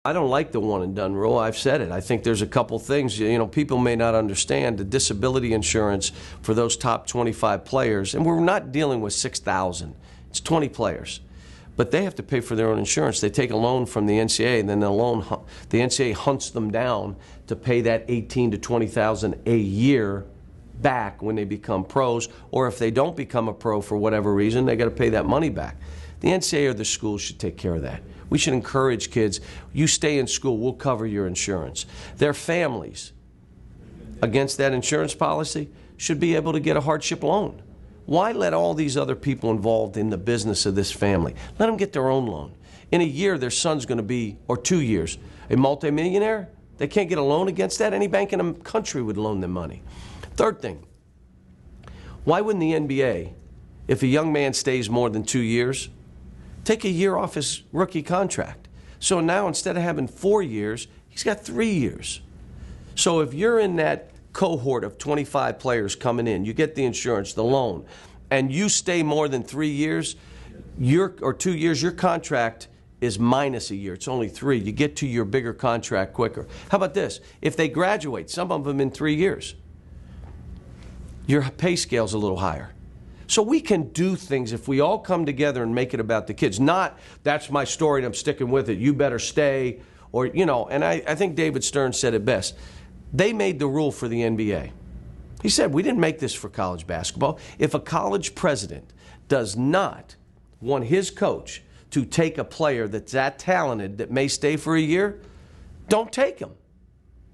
I don't like the one and done rule. I've said it. I think there's a couple things, people may not understand the disability insurance for those top 25 players, and we're not dealing with 6,000. It's 20 players. But they have to pay for their own insurance. They take a loan from the NCAA, and then the NCAA hunts them down to pay that $18,000 to $20,000 a year back when they become pros, or if they don't become a pro for whatever reason, they got to pay that money back. The NCAA or the schools should take care of that. We should encourage kids, you stay in school, we'll cover your insurance. Their families, against that insurance policy, should be able to get a hardship loan. Why let all these other people involved in the business of this family? Let them get their own loan. In a year, their son's going to be, or 2 years, a multimillionaire. They can't get a loan against that. Any bank in the country would loan them money. Third thing, why wouldn't the NBA, if a young man stays more than 2 years, take a year off his rookie contract? So now instead of having 4 years, he's got 3 years. So if you're in that cohort of 25 players coming in, you get the insurance, the loan, and you stay more than 3 years, or 2 years, your contract is minus a year. It's only 3. You get to your bigger contract quicker. How about this? If they graduate, some of them in 3 years, your pay scale's a little higher. So we can do things if we all come together and make it about the kids. Not, that's my story and I'm sticking with it, you better stay, or, and I think David Stern said it best. They made the rule for the NBA. He said, we didn't make this for college basketball. If a college president does not want his coach to take a player that's that talented that may stay for a year, don't take him.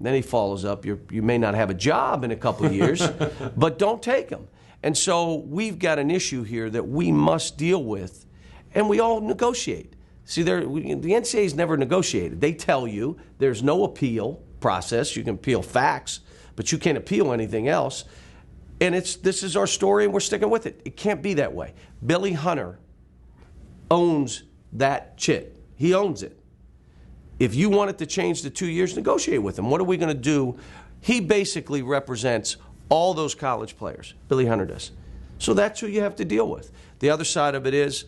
Then he follows up, you may not have a job in a couple of years, but don't take him. And so we've got an issue here that we must deal with, and we all negotiate. See, the NCAA's never negotiated. They tell you there's no appeal process. You can appeal facts, but you can't appeal anything else. And this is our story, and we're sticking with it. It can't be that way. Billy Hunter owns that chit. He owns it. If you want it to change to 2 years, negotiate with him. What are we going to do? He basically represents all those college players. Billy Hunter does. So that's who you have to deal with. The other side of it is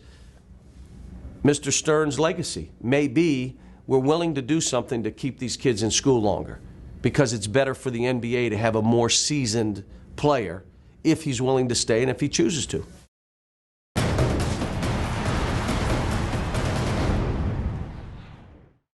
Mr. Stern's legacy may be we're willing to do something to keep these kids in school longer because it's better for the NBA to have a more seasoned player if he's willing to stay and if he chooses to.